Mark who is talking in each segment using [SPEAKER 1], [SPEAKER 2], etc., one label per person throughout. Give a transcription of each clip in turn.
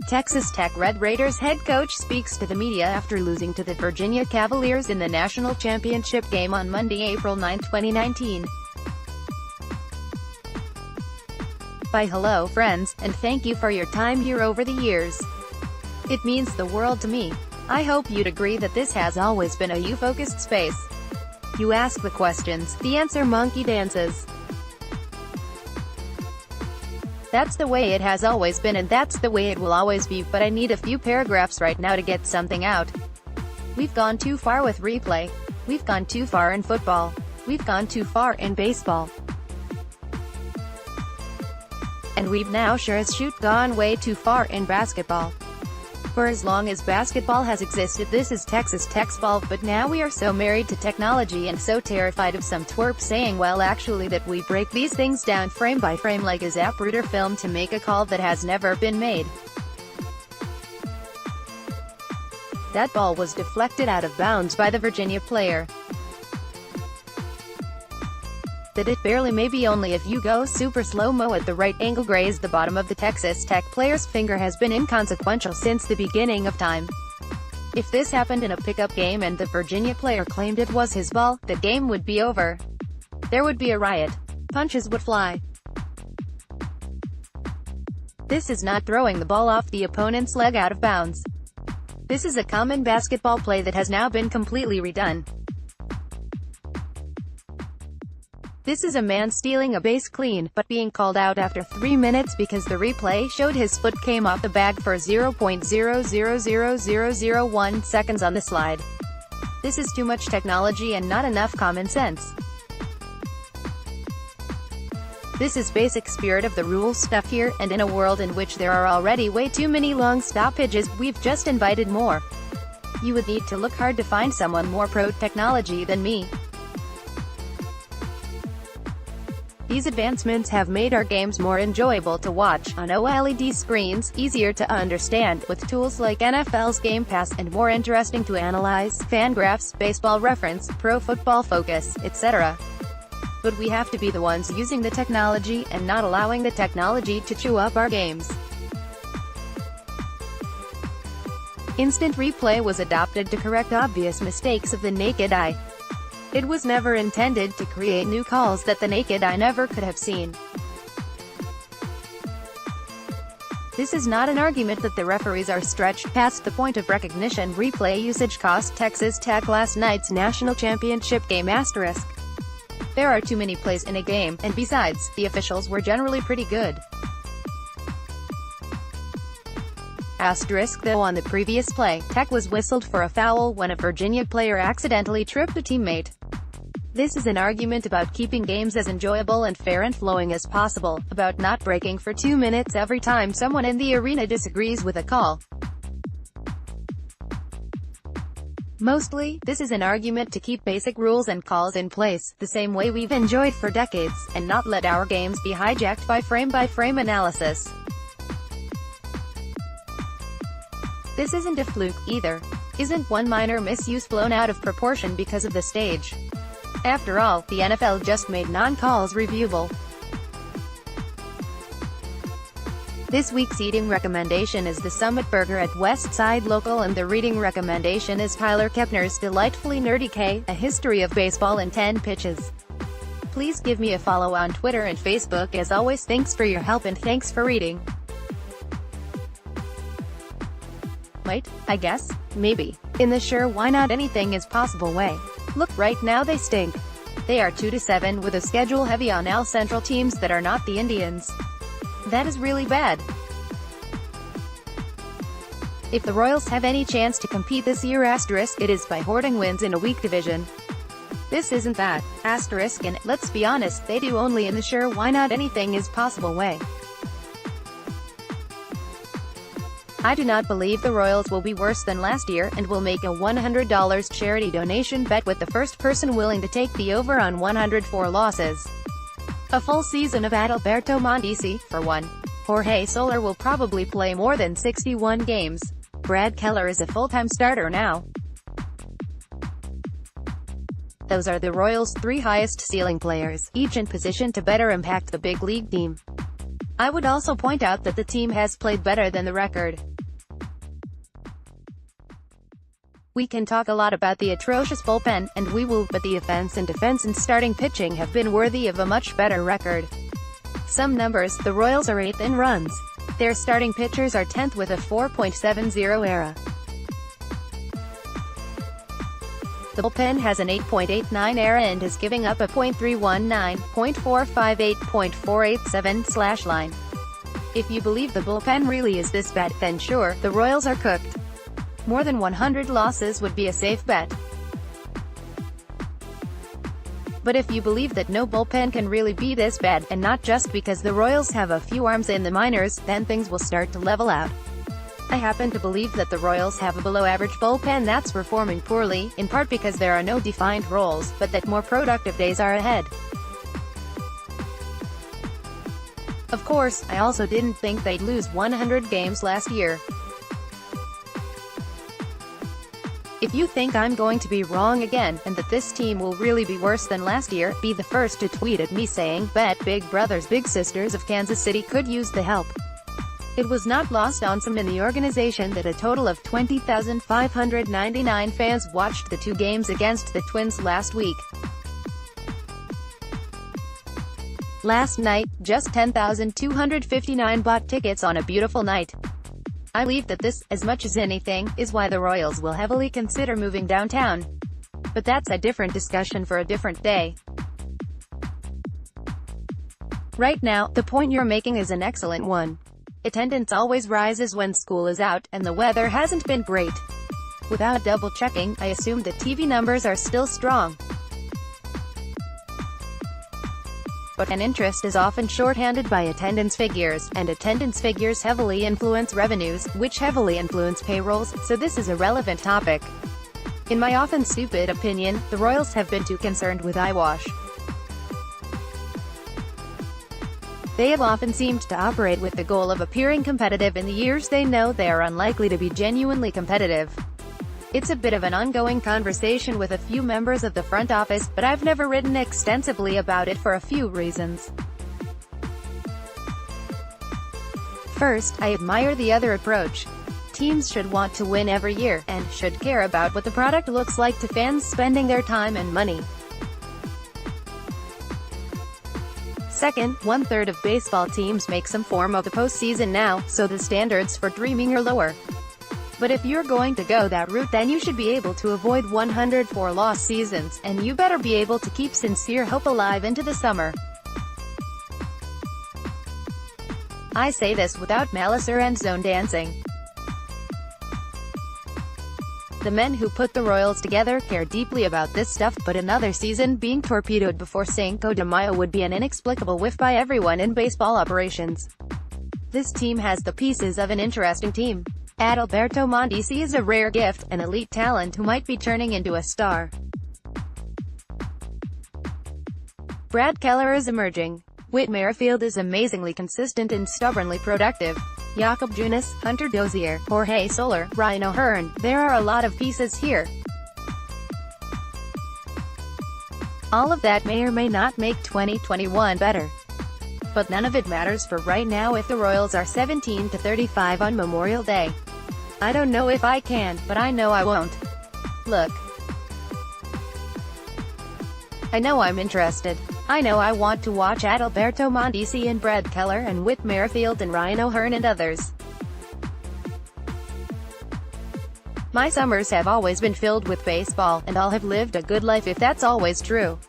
[SPEAKER 1] Texas Tech Red Raiders head coach speaks to the media after losing to the Virginia Cavaliers in the national championship game on Monday, April 9, 2019. Hello friends, and thank you for your time here over the years. It means the world to me. I hope you'd agree that this has always been a you-focused space. You ask the questions, the answer monkey dances. That's the way it has always been and that's the way it will always be, but I need a few paragraphs right now to get something out. We've gone too far with replay. We've gone too far in football. We've gone too far in baseball. And we've now sure as shoot gone way too far in basketball. For as long as basketball has existed, this is Texas Tech's fault, but now we are so married to technology and so terrified of some twerp saying well actually that we break these things down frame by frame like a Zapruder film to make a call that has never been made. That ball was deflected out of bounds by the Virginia player. That it barely, maybe only if you go super slow-mo at the right angle, grazed the bottom of the Texas Tech player's finger has been inconsequential since the beginning of time. If this happened in a pickup game and the Virginia player claimed it was his ball, the game would be over. There would be a riot. Punches would fly. This is not throwing the ball off the opponent's leg out of bounds. This is a common basketball play that has now been completely redone. This is a man stealing a base clean, but being called out after 3 minutes because the replay showed his foot came off the bag for 0.000001 seconds on the slide. This is too much technology and not enough common sense. This is basic spirit of the rules stuff here, and in a world in which there are already way too many long stoppages, we've just invited more. You would need to look hard to find someone more pro-technology than me. These advancements have made our games more enjoyable to watch on OLED screens, easier to understand with tools like NFL's Game Pass, and more interesting to analyze, Fangraphs, Baseball Reference, Pro Football Focus, etc. But we have to be the ones using the technology, and not allowing the technology to chew up our games. Instant replay was adopted to correct obvious mistakes of the naked eye. It was never intended to create new calls that the naked eye never could have seen. This is not an argument that the referees are stretched past the point of recognition. Replay usage cost Texas Tech last night's national championship game *. There are too many plays in a game, and besides, the officials were generally pretty good. Though on the previous play, Tech was whistled for a foul when a Virginia player accidentally tripped a teammate. This is an argument about keeping games as enjoyable and fair and flowing as possible, about not breaking for 2 minutes every time someone in the arena disagrees with a call. Mostly, this is an argument to keep basic rules and calls in place, the same way we've enjoyed for decades, and not let our games be hijacked by frame-by-frame analysis. This isn't a fluke, either. Isn't one minor misuse blown out of proportion because of the stage? After all, the NFL just made non-calls reviewable. This week's eating recommendation is the Summit Burger at West Side Local, and the reading recommendation is Tyler Kepner's Delightfully Nerdy K, A History of Baseball in 10 Pitches. Please give me a follow on Twitter and Facebook. As always, thanks for your help and thanks for reading. Might, I guess, maybe. In the sure why not anything is possible way. Look, right now they stink. They are 2-7 with a schedule heavy on AL Central teams that are not the Indians. That is really bad. If the Royals have any chance to compete this year it is by hoarding wins in a weak division. This isn't that, and, let's be honest, they do only in the sure why not anything is possible way. I do not believe the Royals will be worse than last year, and will make a $100 charity donation bet with the first person willing to take the over on 104 losses. A full season of Adalberto Mondesi, for one. Jorge Soler will probably play more than 61 games. Brad Keller is a full-time starter now. Those are the Royals' 3 highest ceiling players, each in position to better impact the big league team. I would also point out that the team has played better than the record. We can talk a lot about the atrocious bullpen, and we will, but the offense and defense and starting pitching have been worthy of a much better record. Some numbers: the Royals are 8th in runs. Their starting pitchers are 10th with a 4.70 ERA. The bullpen has an 8.89 ERA and is giving up a .319, .458, .487 /line. If you believe the bullpen really is this bad, then sure, the Royals are cooked. More than 100 losses would be a safe bet. But if you believe that no bullpen can really be this bad, and not just because the Royals have a few arms in the minors, then things will start to level out. I happen to believe that the Royals have a below-average bullpen that's performing poorly, in part because there are no defined roles, but that more productive days are ahead. Of course, I also didn't think they'd lose 100 games last year. If you think I'm going to be wrong again, and that this team will really be worse than last year, be the first to tweet at me saying, "Bet big brothers big sisters of Kansas City could use the help." It was not lost on some in the organization that a total of 20,599 fans watched the 2 games against the Twins last week. Last night, just 10,259 bought tickets on a beautiful night. I believe that this, as much as anything, is why the Royals will heavily consider moving downtown. But that's a different discussion for a different day. Right now, the point you're making is an excellent one. Attendance always rises when school is out, and the weather hasn't been great. Without double-checking, I assume the TV numbers are still strong. But fan interest is often shorthanded by attendance figures, and attendance figures heavily influence revenues, which heavily influence payrolls, so this is a relevant topic. In my often stupid opinion, the Royals have been too concerned with eyewash. They have often seemed to operate with the goal of appearing competitive in the years they know they are unlikely to be genuinely competitive. It's a bit of an ongoing conversation with a few members of the front office, but I've never written extensively about it for a few reasons. First, I admire the other approach. Teams should want to win every year, and should care about what the product looks like to fans spending their time and money. Second, 1/3 of baseball teams make some form of the postseason now, so the standards for dreaming are lower. But if you're going to go that route, then you should be able to avoid 104-loss seasons, and you better be able to keep sincere hope alive into the summer. I say this without malice or end zone dancing. The men who put the Royals together care deeply about this stuff, but another season being torpedoed before Cinco de Mayo would be an inexplicable whiff by everyone in baseball operations. This team has the pieces of an interesting team. Adalberto Mondesi is a rare gift, an elite talent who might be turning into a star. Brad Keller is emerging. Whit Merrifield is amazingly consistent and stubbornly productive. Jakob Junis, Hunter Dozier, Jorge Soler, Ryan O'Hearn, there are a lot of pieces here. All of that may or may not make 2021 better. But none of it matters for right now if the Royals are 17-35 on Memorial Day. I don't know if I can, but I know I won't. Look. I know I'm interested. I know I want to watch Adalberto Mondesi and Brad Keller and Whit Merrifield and Ryan O'Hearn and others. My summers have always been filled with baseball, and I'll have lived a good life if that's always true.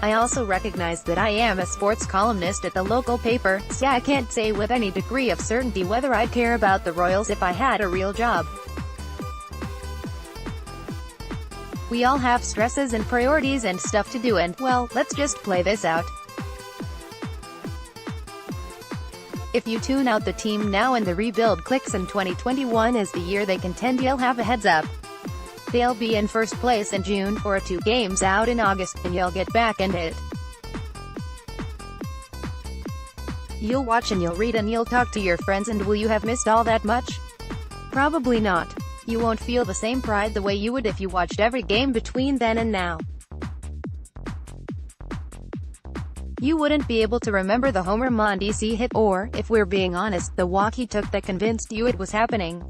[SPEAKER 1] I also recognize that I am a sports columnist at the local paper, so I can't say with any degree of certainty whether I'd care about the Royals if I had a real job. We all have stresses and priorities and stuff to do, and, well, let's just play this out. If you tune out the team now and the rebuild clicks and 2021 is the year they contend, you'll have a heads up. They'll be in first place in June, or 2 games out in August, and you'll get back into it. You'll watch and you'll read and you'll talk to your friends, and will you have missed all that much? Probably not. You won't feel the same pride the way you would if you watched every game between then and now. You wouldn't be able to remember the homer Mondesi hit, or, if we're being honest, the walk he took that convinced you it was happening.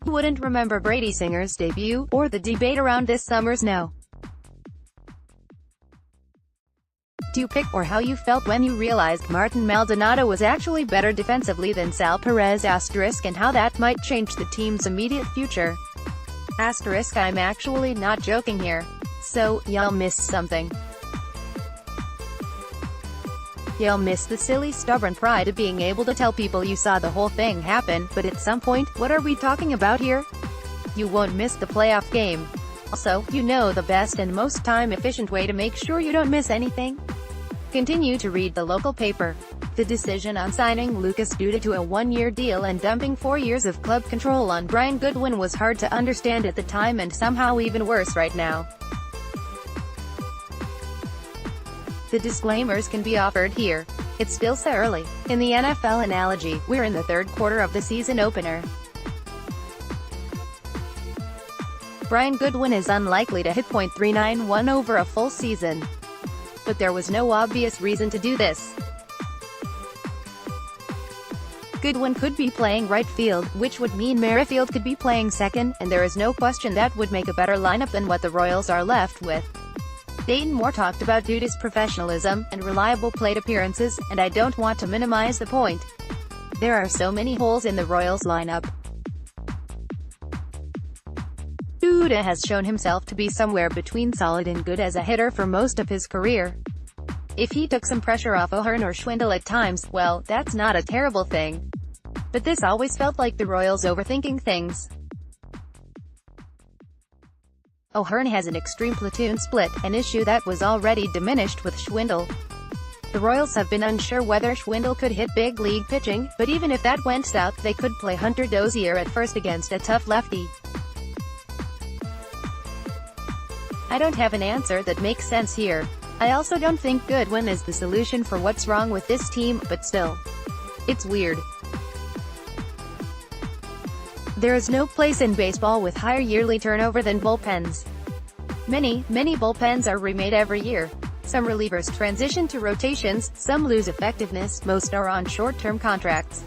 [SPEAKER 1] Who wouldn't remember Brady Singer's debut, or the debate around this summer's No. 2 pick, or how you felt when you realized Martin Maldonado was actually better defensively than Sal Perez*, and how that might change the team's immediate future. I'm actually not joking here. So, y'all missed something. Y'all missed the silly, stubborn pride of being able to tell people you saw the whole thing happen, but at some point, what are we talking about here? You won't miss the playoff game. Also, you know the best and most time-efficient way to make sure you don't miss anything? Continue to read the local paper. The decision on signing Lucas Duda to a 1-year deal and dumping 4 years of club control on Brian Goodwin was hard to understand at the time and somehow even worse right now. The disclaimers can be offered here. It's still so early. In the NFL analogy, we're in the third quarter of the season opener. Brian Goodwin is unlikely to hit .391 over a full season. But there was no obvious reason to do this. Goodwin could be playing right field, which would mean Merrifield could be playing second, and there is no question that would make a better lineup than what the Royals are left with. Dayton Moore talked about Duda's professionalism and reliable plate appearances, and I don't want to minimize the point. There are so many holes in the Royals lineup. Duda has shown himself to be somewhere between solid and good as a hitter for most of his career. If he took some pressure off O'Hearn or Schwindel at times, well, that's not a terrible thing. But this always felt like the Royals overthinking things. O'Hearn has an extreme platoon split, an issue that was already diminished with Schwindel. The Royals have been unsure whether Schwindel could hit big league pitching, but even if that went south, they could play Hunter Dozier at first against a tough lefty. I don't have an answer that makes sense here. I also don't think Goodwin is the solution for what's wrong with this team, but still. It's weird. There is no place in baseball with higher yearly turnover than bullpens. Many bullpens are remade every year. Some relievers transition to rotations, some lose effectiveness, most are on short-term contracts.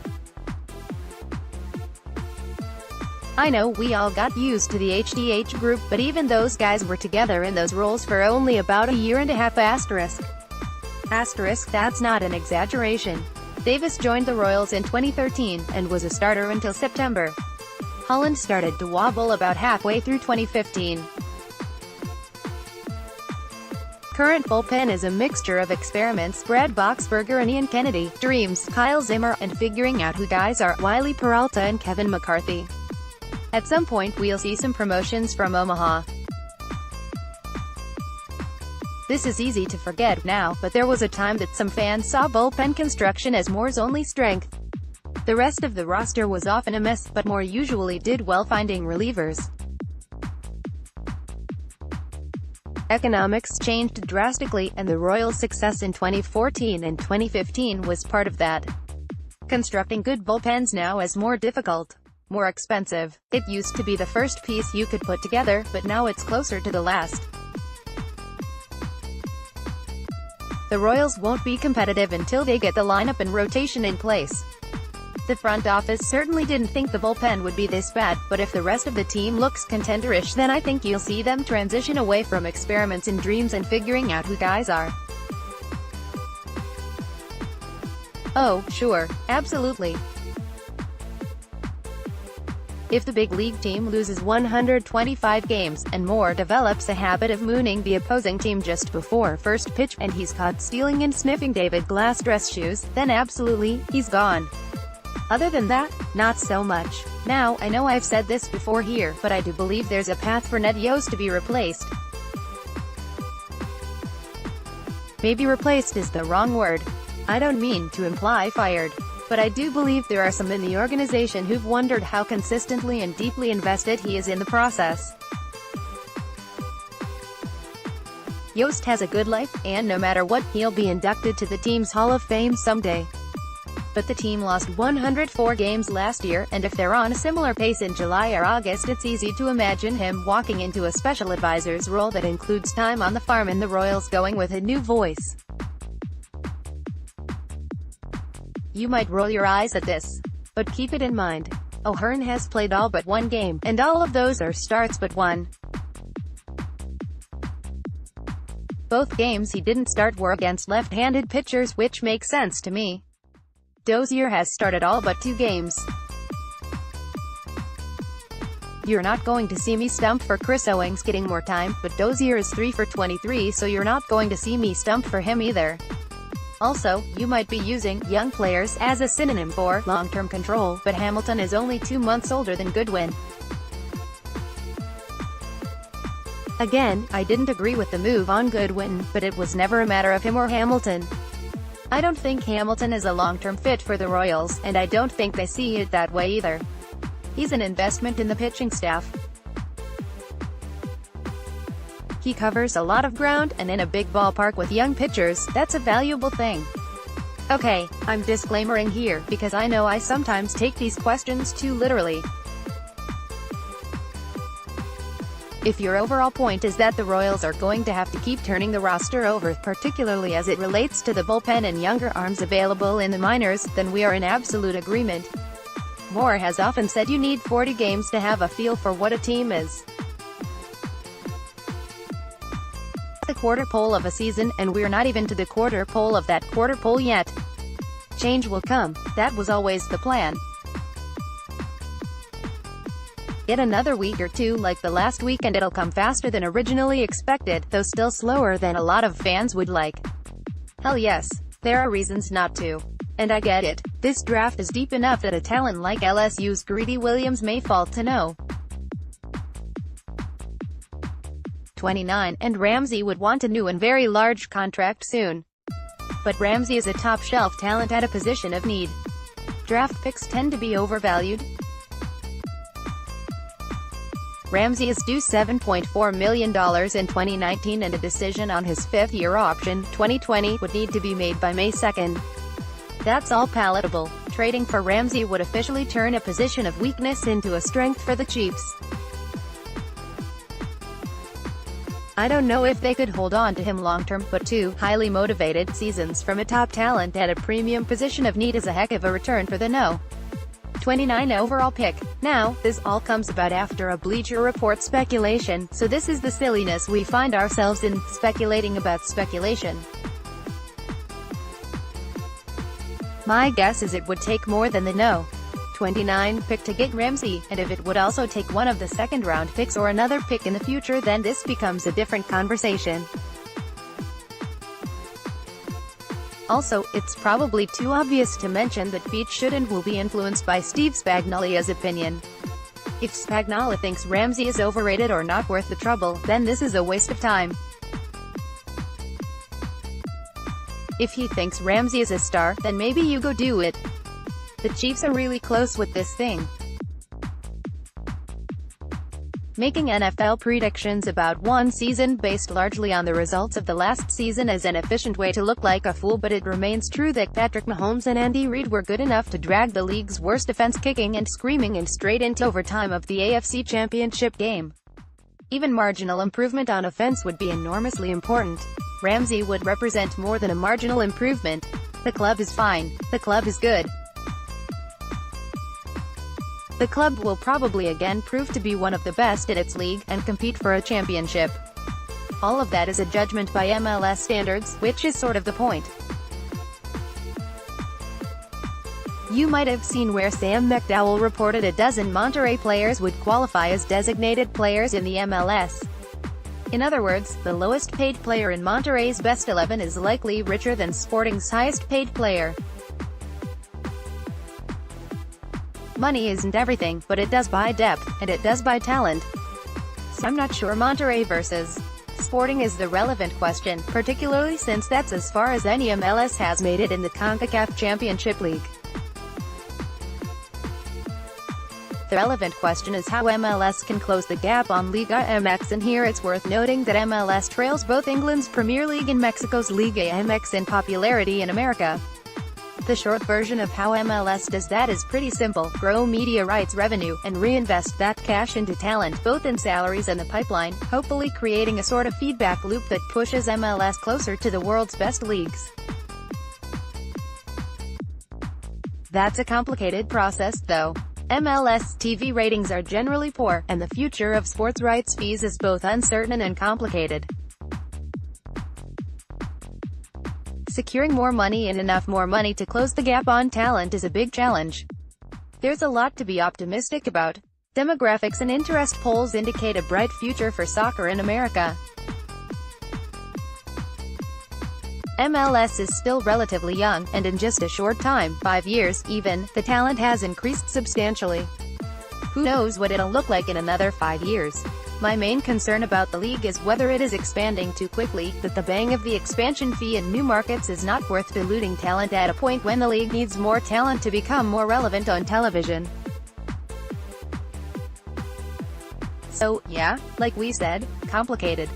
[SPEAKER 1] I know we all got used to the HDH group, but even those guys were together in those roles for only about a year and a half. That's not an exaggeration. Davis joined the Royals in 2013, and was a starter until September. Holland started to wobble about halfway through 2015. Current bullpen is a mixture of experiments, Brad Boxberger and Ian Kennedy, dreams, Kyle Zimmer, and figuring out who guys are, Wiley Peralta and Kevin McCarthy. At some point we'll see some promotions from Omaha. This is easy to forget now, but there was a time that some fans saw bullpen construction as Moore's only strength. The rest of the roster was often a mess, but Moore usually did well finding relievers. Economics changed drastically, and the Royals' success in 2014 and 2015 was part of that. Constructing good bullpens now is more difficult. More expensive. It used to be the first piece you could put together, but now it's closer to the last. The Royals won't be competitive until they get the lineup and rotation in place. The front office certainly didn't think the bullpen would be this bad, but if the rest of the team looks contenderish, then I think you'll see them transition away from experiments and dreams and figuring out who guys are. Oh, sure, absolutely. If the big league team loses 125 games, and Moore develops a habit of mooning the opposing team just before first pitch, and he's caught stealing and sniffing David Glass dress shoes, then absolutely, he's gone. Other than that, not so much. Now, I know I've said this before here, but I do believe there's a path for Ned Yost to be replaced. Maybe replaced is the wrong word. I don't mean to imply fired. But I do believe there are some in the organization who've wondered how consistently and deeply invested he is in the process. Yost has a good life, and no matter what, he'll be inducted to the team's Hall of Fame someday. But the team lost 104 games last year, and if they're on a similar pace in July or August, it's easy to imagine him walking into a special advisor's role that includes time on the farm and the Royals going with a new voice. You might roll your eyes at this, but keep it in mind. O'Hearn has played all but one game, and all of those are starts but one. Both games he didn't start were against left-handed pitchers, which makes sense to me. Dozier has started all but 2 games. You're not going to see me stump for Chris Owings getting more time, but Dozier is 3 for 23, so you're not going to see me stump for him either. Also, you might be using young players as a synonym for long-term control, but Hamilton is only 2 months older than Goodwin. Again, I didn't agree with the move on Goodwin, but it was never a matter of him or Hamilton. I don't think Hamilton is a long-term fit for the Royals, and I don't think they see it that way either. He's an investment in the pitching staff. He covers a lot of ground, and in a big ballpark with young pitchers, that's a valuable thing. Okay, I'm disclaimering here, because I know I sometimes take these questions too literally. If your overall point is that the Royals are going to have to keep turning the roster over, particularly as it relates to the bullpen and younger arms available in the minors, then we are in absolute agreement. Moore has often said you need 40 games to have a feel for what a team is. The quarter pole of a season, and we're not even to the quarter pole of that quarter pole yet. Change will come. That was always the plan. Get another week or two like the last week and it'll come faster than originally expected, though still slower than a lot of fans would like. Hell yes, there are reasons not to. And I get it. This draft is deep enough that a talent like LSU's Greedy Williams may fall to no. 29, and Ramsey would want a new and very large contract soon. But Ramsey is a top-shelf talent at a position of need. Draft picks tend to be overvalued. Ramsey is due $7.4 million in 2019, and a decision on his 5th-year option, 2020, would need to be made by May 2nd. That's all palatable. Trading for Ramsey would officially turn a position of weakness into a strength for the Chiefs. I don't know if they could hold on to him long-term, but 2 highly motivated seasons from a top talent at a premium position of need is a heck of a return for the no. 29 overall pick. Now, this all comes about after a Bleacher Report speculation, so this is the silliness we find ourselves in, speculating about speculation. My guess is it would take more than the no. 29 pick to get Ramsey, and if it would also take one of the second-round picks or another pick in the future, then this becomes a different conversation. Also, it's probably too obvious to mention that Beach should and will be influenced by Steve Spagnuolo's opinion. If Spagnuolo thinks Ramsey is overrated or not worth the trouble, then this is a waste of time. If he thinks Ramsey is a star, then maybe you go do it. The Chiefs are really close with this thing. Making NFL predictions about one season based largely on the results of the last season is an efficient way to look like a fool, but it remains true that Patrick Mahomes and Andy Reid were good enough to drag the league's worst defense kicking and screaming and straight into overtime of the AFC Championship game. Even marginal improvement on offense would be enormously important. Ramsey would represent more than a marginal improvement. The club is fine. The club is good. The club will probably again prove to be one of the best in its league, and compete for a championship. All of that is a judgment by MLS standards, which is sort of the point. You might have seen where Sam McDowell reported a dozen Monterrey players would qualify as designated players in the MLS. In other words, the lowest paid player in Monterrey's best 11 is likely richer than Sporting's highest paid player. Money isn't everything, but it does buy depth, and it does buy talent. So I'm not sure Monterrey versus Sporting is the relevant question, particularly since that's as far as any MLS has made it in the CONCACAF Championship League. The relevant question is how MLS can close the gap on Liga MX, and here it's worth noting that MLS trails both England's Premier League and Mexico's Liga MX in popularity in America. The short version of how MLS does that is pretty simple: grow media rights revenue, and reinvest that cash into talent, both in salaries and the pipeline, hopefully creating a sort of feedback loop that pushes MLS closer to the world's best leagues. That's a complicated process, though. MLS TV ratings are generally poor, and the future of sports rights fees is both uncertain and complicated. Securing more money and enough more money to close the gap on talent is a big challenge. There's a lot to be optimistic about. Demographics and interest polls indicate a bright future for soccer in America. MLS is still relatively young, and in just a short time, 5 years, even, the talent has increased substantially. Who knows what it'll look like in another 5 years? My main concern about the league is whether it is expanding too quickly, that the bang of the expansion fee in new markets is not worth diluting talent at a point when the league needs more talent to become more relevant on television. So, yeah, like we said, complicated.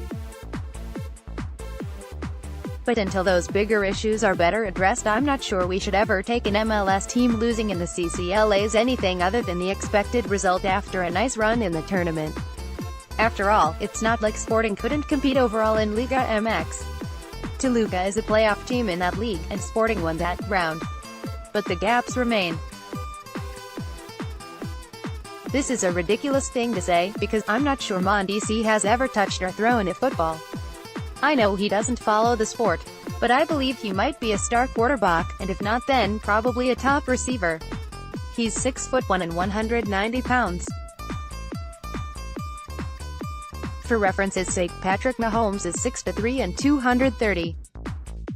[SPEAKER 1] But until those bigger issues are better addressed, I'm not sure we should ever take an MLS team losing in the CCL as anything other than the expected result after a nice run in the tournament. After all, it's not like Sporting couldn't compete overall in Liga MX. Toluca is a playoff team in that league, and Sporting won that round. But the gaps remain. This is a ridiculous thing to say, because I'm not sure Mondesi has ever touched or thrown a football. I know he doesn't follow the sport, but I believe he might be a star quarterback, and if not then, probably a top receiver. He's 6'1" and 190 pounds. For reference's sake, Patrick Mahomes is 6'3" and 230.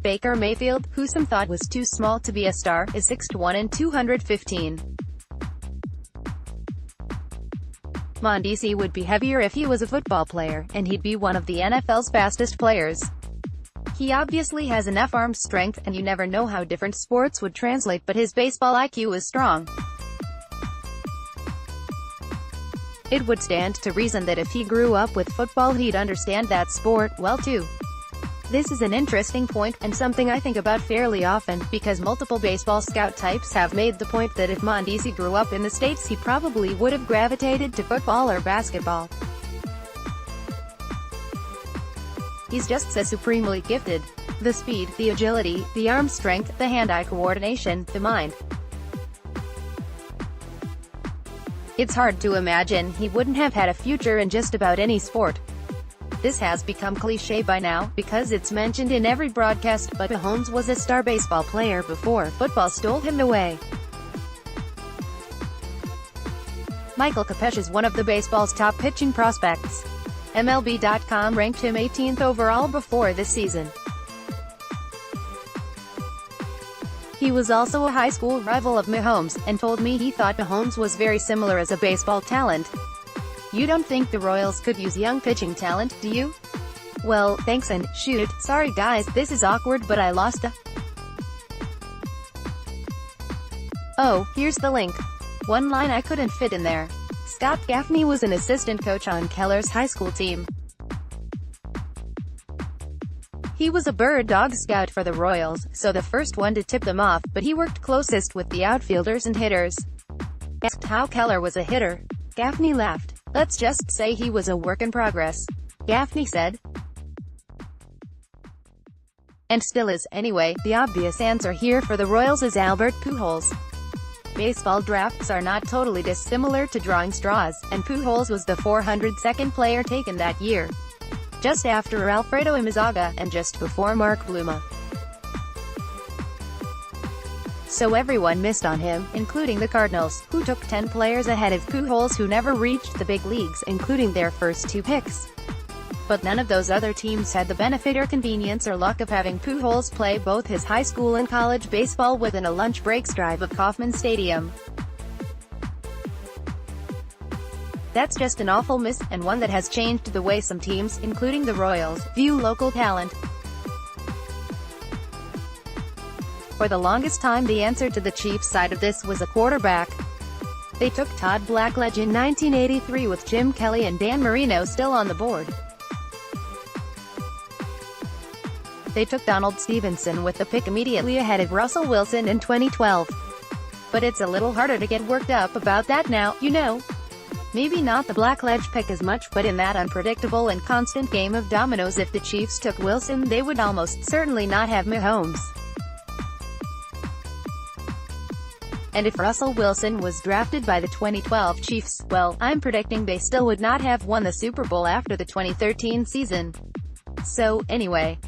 [SPEAKER 1] Baker Mayfield, who some thought was too small to be a star, is 6'1" and 215. Mondesi would be heavier if he was a football player, and he'd be one of the NFL's fastest players. He obviously has enough arm strength, and you never know how different sports would translate, but his baseball IQ is strong. It would stand to reason that if he grew up with football he'd understand that sport well too. This is an interesting point, and something I think about fairly often, because multiple baseball scout types have made the point that if Mondesi grew up in the States he probably would have gravitated to football or basketball. He's just so supremely gifted. The speed, the agility, the arm strength, the hand-eye coordination, the mind. It's hard to imagine he wouldn't have had a future in just about any sport. This has become cliché by now, because it's mentioned in every broadcast, but Mahomes was a star baseball player before football stole him away. Michael Kopech is one of the baseball's top pitching prospects. MLB.com ranked him 18th overall before this season. He was also a high school rival of Mahomes, and told me he thought Mahomes was very similar as a baseball talent. You don't think the Royals could use young pitching talent, do you? Well, thanks and, shoot, sorry guys, this is awkward but I lost a... Oh, here's the link. One line I couldn't fit in there. Scott Gaffney was an assistant coach on Keller's high school team. He was a bird dog scout for the Royals, so the first one to tip them off, but he worked closest with the outfielders and hitters. Asked how Keller was a hitter. Gaffney laughed. Let's just say he was a work in progress. Gaffney said. And still is, anyway. The obvious answer here for the Royals is Albert Pujols. Baseball drafts are not totally dissimilar to drawing straws, and Pujols was the 402nd player taken that year. Just after Alfredo Imazaga, and just before Mark Bluma. So everyone missed on him, including the Cardinals, who took 10 players ahead of Pujols who never reached the big leagues, including their first 2 picks. But none of those other teams had the benefit or convenience or luck of having Pujols play both his high school and college baseball within a lunch break's drive of Kauffman Stadium. That's just an awful miss, and one that has changed the way some teams, including the Royals, view local talent. For the longest time the answer to the Chiefs' side of this was a quarterback. They took Todd Blackledge in 1983 with Jim Kelly and Dan Marino still on the board. They took Donald Stevenson with the pick immediately ahead of Russell Wilson in 2012. But it's a little harder to get worked up about that now, you know. Maybe not the Blackledge pick as much, but in that unpredictable and constant game of dominoes, if the Chiefs took Wilson they would almost certainly not have Mahomes. And if Russell Wilson was drafted by the 2012 Chiefs, well, I'm predicting they still would not have won the Super Bowl after the 2013 season. So, anyway.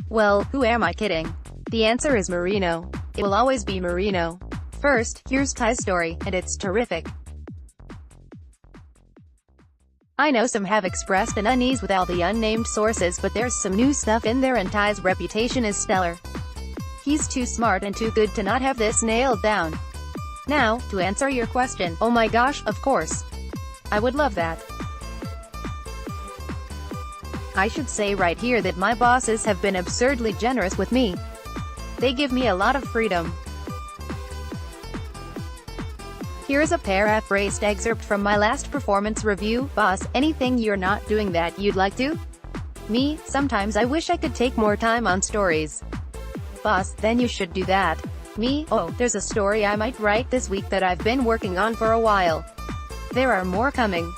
[SPEAKER 1] Well, who am I kidding? The answer is Marino. It will always be Marino. First, here's Ty's story, and it's terrific. I know some have expressed an unease with all the unnamed sources, but there's some new stuff in there and Ty's reputation is stellar. He's too smart and too good to not have this nailed down. Now, to answer your question, oh my gosh, of course. I would love that. I should say right here that my bosses have been absurdly generous with me. They give me a lot of freedom. Here's a paraphrased excerpt from my last performance review. Boss, anything you're not doing that you'd like to? Me, sometimes I wish I could take more time on stories. Boss, then you should do that. Me, oh, there's a story I might write this week that I've been working on for a while. There are more coming.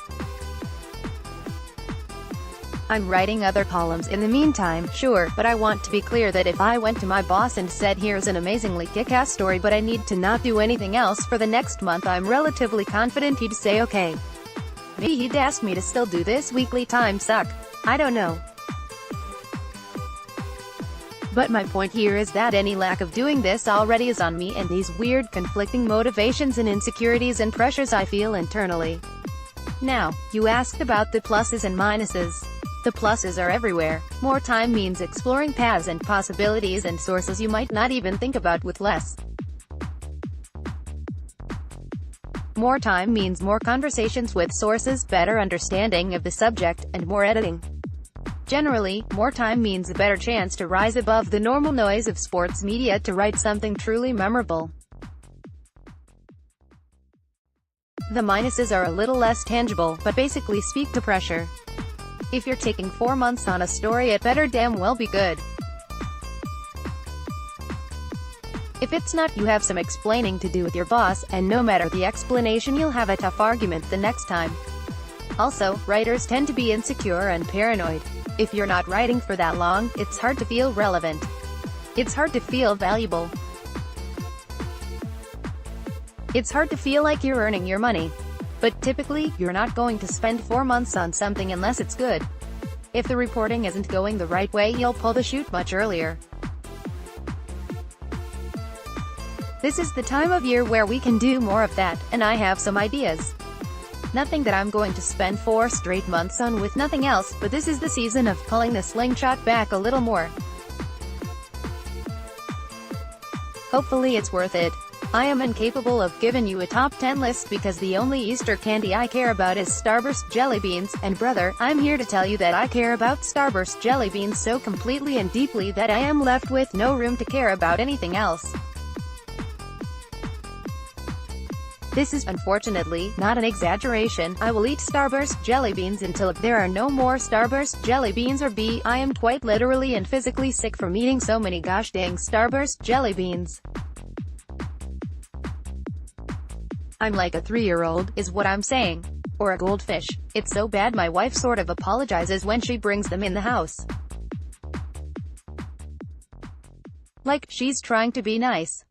[SPEAKER 1] I'm writing other columns in the meantime, sure, but I want to be clear that if I went to my boss and said here's an amazingly kick-ass story but I need to not do anything else for the next month, I'm relatively confident he'd say okay. Maybe he'd ask me to still do this weekly time suck. I don't know. But my point here is that any lack of doing this already is on me and these weird conflicting motivations and insecurities and pressures I feel internally. Now, you asked about the pluses and minuses. The pluses are everywhere. More time means exploring paths and possibilities and sources you might not even think about with less. More time means more conversations with sources, better understanding of the subject, and more editing. Generally, more time means a better chance to rise above the normal noise of sports media to write something truly memorable. The minuses are a little less tangible, but basically speak to pressure. If you're taking 4 months on a story, it better damn well be good. If it's not, you have some explaining to do with your boss, and no matter the explanation you'll have a tough argument the next time. Also, writers tend to be insecure and paranoid. If you're not writing for that long, it's hard to feel relevant. It's hard to feel valuable. It's hard to feel like you're earning your money. But typically, you're not going to spend 4 months on something unless it's good. If the reporting isn't going the right way, you'll pull the chute much earlier. This is the time of year where we can do more of that, and I have some ideas. Nothing that I'm going to spend 4 straight months on with nothing else, but this is the season of pulling the slingshot back a little more. Hopefully it's worth it. I am incapable of giving you a top 10 list because the only Easter candy I care about is Starburst jelly beans, and brother, I'm here to tell you that I care about Starburst jelly beans so completely and deeply that I am left with no room to care about anything else. This is, unfortunately, not an exaggeration. I will eat Starburst jelly beans until there are no more Starburst jelly beans, or B, I am quite literally and physically sick from eating so many gosh dang Starburst jelly beans. I'm like a 3-year-old, is what I'm saying. Or a goldfish. It's so bad my wife sort of apologizes when she brings them in the house. Like, she's trying to be nice.